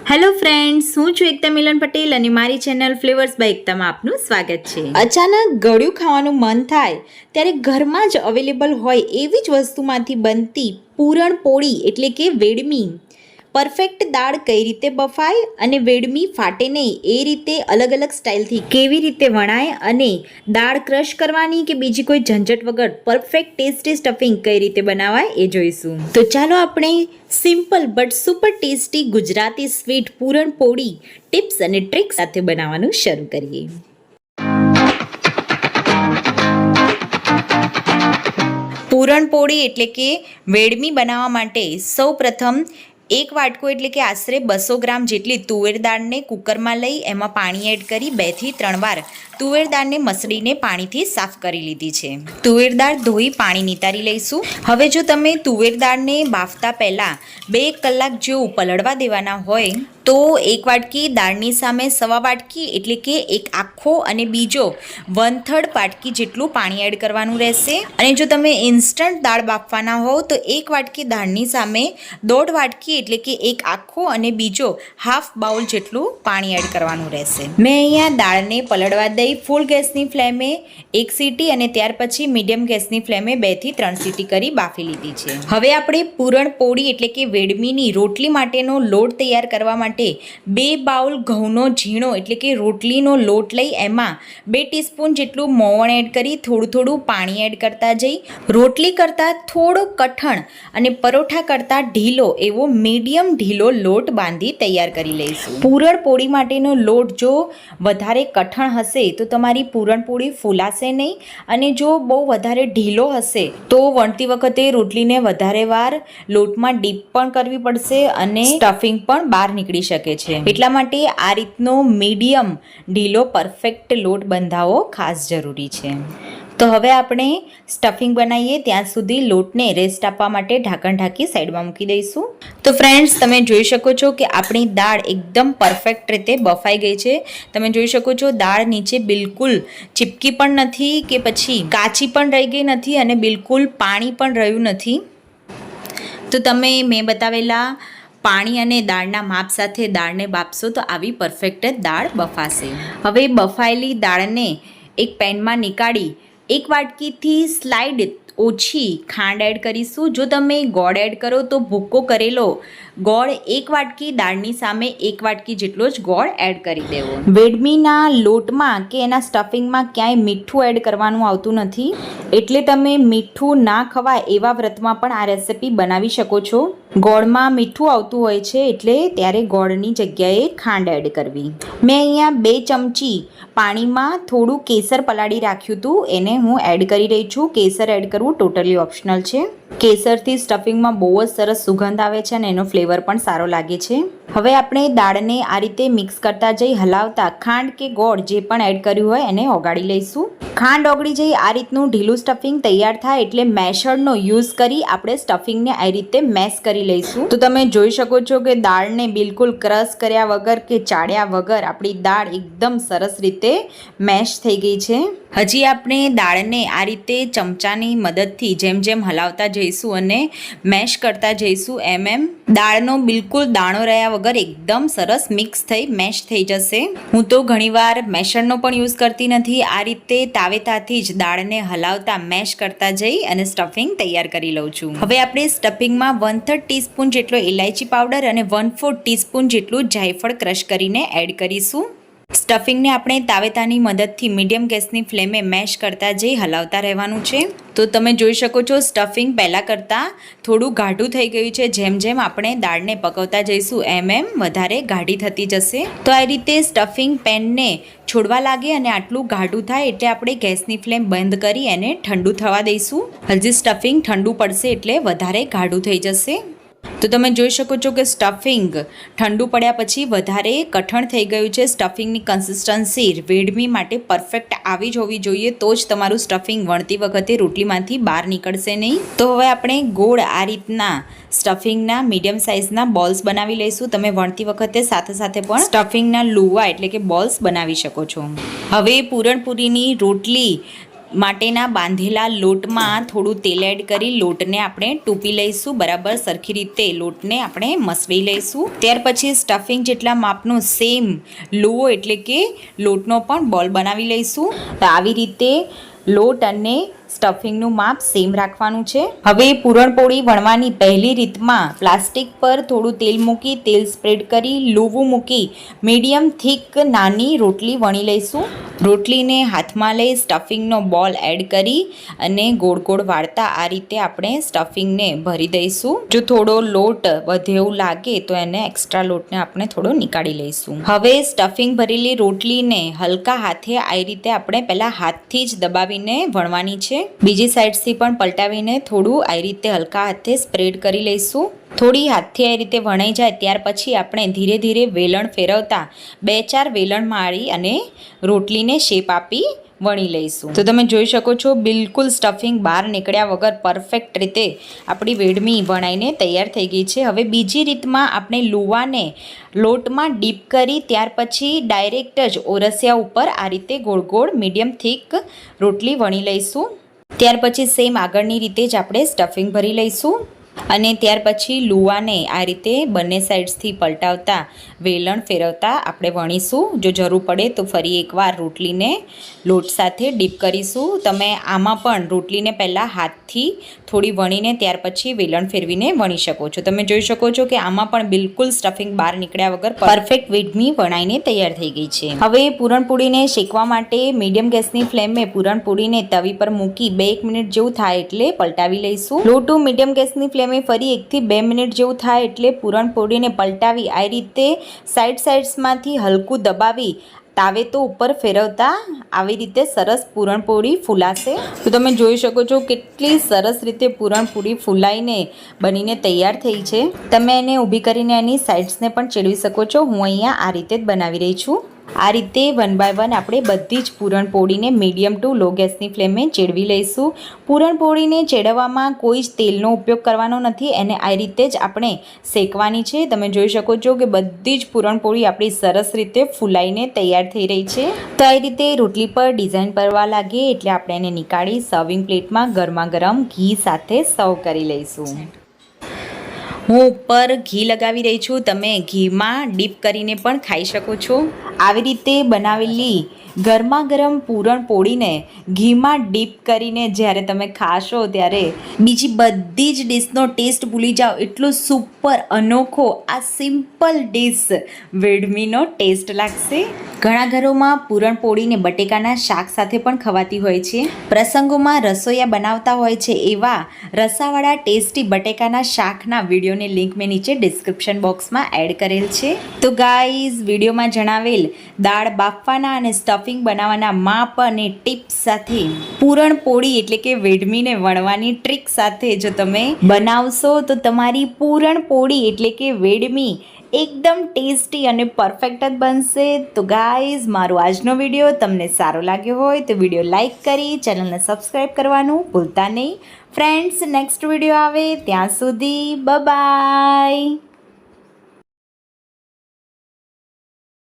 Hello friends, હું છું એકતા મિલન પટેલ અને મારી ચેનલ ફ્લેવર્સ બાય એકતામાં આપનું સ્વાગત છે. અચાનક ગળ્યું ખાવાનું મન થાય ત્યારે ઘરમાં જ અવેલેબલ હોય એવી જ વસ્તુમાંથી બનતી પૂરણપોળી એટલે કે વેડમી, પરફેક્ટ દાળ કઈ રીતે બફાય અને વેડમી ફાટે નહીં એ રીતે અલગ અલગ સ્ટાઇલથી કેવી રીતે વણાય અને દાળ ક્રશ કરવાની કે બીજી કોઈ ઝંઝટ વગર પરફેક્ટ ટેસ્ટી સ્ટફિંગ કઈ રીતે બનાવાય એ જોઈશું. તો ચાલો આપણે simple but super tasty Gujarati sweet puran poli tips અને ટ્રિક્સ સાથે બનાવવાનું શરૂ કરીએ. પૂરણપોળી એટલે કે વેડમી બનાવવા માટે સૌ પ્રથમ એક વાટકો એટલે કે આશરે 200 ગ્રામ જેટલી તુવેર દાળને કુકરમાં લઈ એમાં પાણી એડ કરી 2 થી 3 વાર તુવેર દાળને મસળીને પાણીથી સાફ કરી લીધી છે. તુવેર દાળ ધોઈ પાણી નિતારી લઈશું. હવે જો તમે તુવેર દાળને બાફતા પહેલાં 2 કલાક જેવું પલળવા દેવાના હોય તો એક વાટકી દાળની સામે સવા વાટકી એટલે કે એક આખો અને બીજો 1/3 વાટકી જેટલું પાણી એડ કરવાનું રહેશે. અને જો તમે ઇન્સ્ટન્ટ દાળ બાફવાના હોવ તો એક વાટકી દાળની સામે 1/2 વાટકી એટલે કે એક આખો અને બીજો હાફ બાઉલ જેટલું પાણી એડ કરવાનું રહેશે. મેં અહીંયા દાળને પલળવા દઈ ફૂલ ગેસની ફ્લેમે 1 સીટી અને ત્યાર પછી મીડિયમ ગેસની ફ્લેમે 2 થી 3 સીટી કરી બાફી લીધી છે. હવે આપણે પૂરણપોળી એટલે કે વેડમીની રોટલી માટેનો લોટ તૈયાર કરવા માટે 2 બાઉલ ઘઉંનો ઝીણો એટલે કે રોટલીનો લોટ લઈ એમાં 2 ટીસ્પૂન જેટલું મોવણ એડ કરી થોડું પાણી એડ કરતા જઈ રોટલી કરતાં થોડો કઠણ અને પરોઠા કરતાં ઢીલો એવો મીડિયમ ઢીલો લોટ બાંધી તૈયાર કરી લઈશું. પૂરણપોળી માટેનો લોટ જો વધારે કઠણ હશે તો તમારી પૂરણપોળી ફૂલાશે નહીં અને જો બહુ વધારે ઢીલો હશે તો વણતી વખતે રોટલીને વધારે વાર લોટમાં ડીપ પણ કરવી પડશે અને સ્ટફિંગ પણ બહાર નીકળી શકે છે. એટલા માટે આ રીતનો મીડિયમ ઢીલો પરફેક્ટ લોટ બંધાવવો ખાસ જરૂરી છે. તો હવે આપણે સ્ટફિંગ બનાવીએ ત્યાં સુધી લોટને રેસ્ટ આપવા માટે ઢાંકણ ઢાંકી સાઈડમાં મૂકી દઈશું. તો ફ્રેન્ડ્સ, તમે જોઈ શકો છો કે આપણી દાળ એકદમ પરફેક્ટ રીતે બફાઈ ગઈ છે. તમે જોઈ શકો છો દાળ નીચે બિલકુલ ચીપકી પણ નથી કે પછી કાચી પણ રહી ગઈ નથી અને બિલકુલ પાણી પણ રહ્યું નથી. તો તમે મેં બતાવેલા પાણી અને દાળના માપ સાથે દાળને બાફશો તો આવી પરફેક્ટ દાળ બફાશે. હવે બફાયેલી દાળને એક પેનમાં નીકાળી 1 વાટકીથી સ્લાઇડ ઓછી ખાંડ એડ કરીશું. જો તમે ગોળ એડ કરો તો ભૂકો કરેલો ગોળ 1 વાટકી દાળની સામે 1 વાટકી જેટલો જ ગોળ એડ કરી દેવો. વેડમીના લોટમાં કે એના સ્ટફિંગમાં ક્યાંય મીઠું એડ કરવાનું આવતું નથી એટલે તમે મીઠું ના ખવાય એવા વ્રતમાં પણ આ રેસિપી બનાવી શકો છો. ગોળમાં મીઠું આવતું હોય છે એટલે ત્યારે ગોળની જગ્યાએ ખાંડ એડ કરવી. મેં અહીંયા 2 ચમચી પાણીમાં થોડું કેસર પલાળી રાખ્યું હતું એને હું એડ કરી રહી છું. કેસર એડ કરવું ટોટલી ઓપ્શનલ છે. કેસરથી સ્ટફિંગમાં બહુ જ સરસ સુગંધ આવે છે અને એનો ફ્લેવર પણ સારો લાગે છે. હવે આપણે દાળને આ રીતે મિક્સ કરતા જઈ હલાવતા ખાંડ કે ગોળ જે પણ એડ કર્યું હોય એને ઓગાળી લઈશું. ખાંડ ઓગળી જઈ આ રીતનું ઢીલું સ્ટફિંગ તૈયાર થાય એટલે મેશરનો યુઝ કરી આપણે સ્ટફિંગને આ રીતે મેશ કરી લઈશું. તો તમે જોઈ શકો છો કે દાળને બિલકુલ ક્રશ કર્યા વગર કે ચાળ્યા વગર આપણી દાળ એકદમ સરસ રીતે મેશ થઈ ગઈ છે. હજી આપણે દાળને આ રીતે ચમચાની મદદથી જેમ જેમ હલાવતા જઈશું અને મેશ કરતા જઈશું એમ દાળનો બિલકુલ દાણો રહ્યા વગર એકદમ સરસ મિક્સ થઈ મેશ થઈ જશે. હું તો ઘણીવાર મેશરનો પણ યુઝ કરતી નથી. આ રીતે તાવેતાથી જ દાળને હલાવતા મેશ કરતા જઈ અને સ્ટફિંગ તૈયાર કરી લઉં છું. હવે આપણે સ્ટફિંગમાં 1/3 ટીસ્પૂન જેટલો ઇલાયચી પાવડર અને 1/4 ટીસ્પૂન જેટલું જાયફળ ક્રશ કરીને એડ કરીશું. સ્ટફિંગને આપણે તાવેતાની મદદથી મીડિયમ ગેસની ફ્લેમે મેશ કરતા જઈ હલાવતા રહેવાનું છે. તો તમે જોઈ શકો છો સ્ટફિંગ પહેલાં કરતાં થોડું ગાઢું થઈ ગયું છે. જેમ જેમ આપણે દાળને પકવતા જઈશું એમ વધારે ગાઢી થતી જશે. તો આ રીતે સ્ટફિંગ પેનને છોડવા લાગે અને આટલું ગાઢું થાય એટલે આપણે ગેસની ફ્લેમ બંધ કરી એને ઠંડુ થવા દઈશું. હજી સ્ટફિંગ ઠંડુ પડશે એટલે વધારે ગાઢું થઈ જશે. તો તમે જોઈ શકો છો કે સ્ટફિંગ ઠંડુ પડ્યા પછી વધારે કઠણ થઈ ગયું છે. સ્ટફિંગની કન્સિસ્ટન્સી વેડમી માટે પરફેક્ટ આવી જ હોવી જોઈએ તો જ તમારું સ્ટફિંગ વણતી વખતે રોટલીમાંથી બહાર નીકળશે નહીં. તો હવે આપણે ગોળ આ રીતના સ્ટફિંગના મીડિયમ સાઇઝના બોલ્સ બનાવી લઈશું. તમે વણતી વખતે સાથે સાથે પણ સ્ટફિંગના લુવા એટલે કે બોલ્સ બનાવી શકો છો. હવે પૂરણપૂરીની રોટલી માટેના બાંધેલા લોટમાં થોડું તેલ એડ કરી લોટને આપણે ટૂંપી લઈશું. બરાબર સરખી રીતે લોટને આપણે મસળી લઈશું. ત્યાર પછી સ્ટફિંગ જેટલા માપનું સેમ લુઓ એટલે કે લોટનો પણ બોલ બનાવી લઈશું. તો આવી રીતે લોટ અને સ્ટફિંગનું માપ સેમ રાખવાનું છે. હવે પૂરણપોળી વણવાની પહેલી રીતમાં પ્લાસ્ટિક પર થોડું તેલ મૂકી તેલ સ્પ્રેડ કરી લુવું મૂકી મીડિયમ થીક નાની રોટલી વણી લઈશું. રોટલીને હાથમાં લઈ સ્ટફિંગનો બોલ એડ કરી અને ગોળ ગોળ વાળતા આ રીતે આપણે સ્ટફિંગને ભરી દઈશું. જો થોડો લોટ વધે એવું લાગે તો એને એક્સ્ટ્રા લોટને આપણે થોડો નીકાળી લઈશું. હવે સ્ટફિંગ ભરેલી રોટલીને હલકા હાથે આ રીતે આપણે પહેલા હાથથી જ દબાવીને વણવાની છે. બીજી સાઈડથી પણ પલટાવીને થોડું આ રીતે હલકા હાથે સ્પ્રેડ કરી લઈશું. થોડી હાથથી આ રીતે વણાઈ જાય ત્યાર પછી આપણે ધીરે ધીરે વેલણ ફેરવતા 2-4 વેલણ મારી અને રોટલીને શેપ આપી વણી લઈશું. તો તમે જોઈ શકો છો બિલકુલ સ્ટફિંગ બહાર નીકળ્યા વગર પરફેક્ટ રીતે આપણી વેડમી વણાઈને તૈયાર થઈ ગઈ છે. હવે બીજી રીતમાં આપણે લુવાને લોટમાં ડીપ કરી ત્યાર પછી ડાયરેક્ટ જ ઓરસિયા ઉપર આ રીતે ગોળ ગોળ મીડિયમ થીક રોટલી વણી લઈશું. ત્યાર પછી સેમ આગળની રીતે જ આપણે સ્ટફિંગ ભરી લઈશું અને ત્યાર પછી લુવાને આ રીતે બંને સાઈડ્સથી પલટાવતા વેલણ ફેરવતા આપણે વણીશું. જો જરૂર પડે તો ફરી એકવાર રોટલીને લોટ સાથે ડીપ કરીશું. તમે આમાં પણ રોટલીને પહેલાં હાથથી થોડી વણીને ત્યાર પછી વેલણ ફેરવીને વણી શકો છો. તમે જોઈ શકો છો કે આમાં પણ બિલકુલ સ્ટફિંગ બહાર નીકળ્યા વગર પરફેક્ટ વેડમી વણાઈને તૈયાર થઈ ગઈ છે. હવે પૂરણપોળીને શેકવા માટે મીડિયમ ગેસની ફ્લેમે પૂરણપોળીને તવી પર મૂકી 2-1 મિનિટ જેવું થાય એટલે પલટાવી લઈશું. લો ટુ મીડિયમ ગેસની ફ્લેમે ફરી 1 થી 2 મિનિટ જેવું થાય એટલે પૂરણપોળીને પલટાવી આ રીતે સાઈડ્સમાંથી હલકું દબાવી તાવેતો ઉપર ફેરવતા આવી રીતે સરસ પૂરણપોળી ફૂલાશે. તો તમે જોઈ શકો છો કેટલી સરસ રીતે પૂરણપોળી ફૂલાઈને બનીને તૈયાર થઈ છે. તમે એને ઊભી કરીને એની સાઈડ્સને પણ ચેડવી શકો છો. હું અહીંયા આ રીતે જ બનાવી રહી છું. આ રીતે 1 બાય 1 આપણે બધી જ પૂરણપોળીને મીડિયમ ટુ લો ગેસની ફ્લેમે ચેડવી લઈશું. પૂરણપોળીને ચેડવવામાં કોઈ જ તેલનો ઉપયોગ કરવાનો નથી, એને આ રીતે જ આપણે શેકવાની છે. તમે જોઈ શકો છો કે બધી જ પૂરણપોળી આપણી સરસ રીતે ફૂલાઈને તૈયાર થઈ રહી છે. તો આ રીતે રોટલી પર ડિઝાઇન પડવા લાગે એટલે આપણે એને નીકાળી સર્વિંગ પ્લેટમાં ગરમા ગરમ ઘી સાથે સર્વ કરી લઈશું. હું ઉપર ઘી લગાવી રહી છું. તમે ઘીમાં ડીપ કરીને પણ ખાઈ શકો છો. આવી રીતે બનાવેલી ગરમા ગરમ પૂરણપોળીને ઘીમાં ડીપ કરીને જ્યારે તમે ખાશો ત્યારે બીજી બધી જ ડીશનો ટેસ્ટ ભૂલી જાઓ એટલો સુપર અનોખો આ સિમ્પલ ડીશ વેડમીનો ટેસ્ટ લાગશે. ઘણા ઘરોમાં પૂરણપોળીને બટેકાના શાક સાથે પણ ખવાતી હોય છે. પ્રસંગોમાં રસોઈયા બનાવતા હોય છે એવા રસાવાળા ટેસ્ટી બટેકાના શાકના વિડીયોની લિંક મેં નીચે ડિસ્ક્રિપ્શન બોક્સમાં એડ કરેલ છે. તો ગાઈઝ વિડીયોમાં જણાવેલ દાળ બાફવાના અને સ્ટફિંગ બનાવવાના માપ અને ટિપ્સ સાથે પૂરણપોળી એટલે કે વેડમીને વણવાની ટ્રીક સાથે જો તમે બનાવશો તો તમારી પૂરણપોળી એટલે કે વેડમી એકદમ ટેસ્ટી અને પરફેક્ટ જ બનશે. તો ગાઈઝ મારો આજનો વિડીયો તમને સારો લાગ્યો હોય તો વિડીયો લાઇક કરી ચેનલને સબસ્ક્રાઈબ કરવાનું ભૂલતા નહીં. ફ્રેન્ડ્સ નેક્સ્ટ વિડીયો આવે ત્યાં સુધી બાય.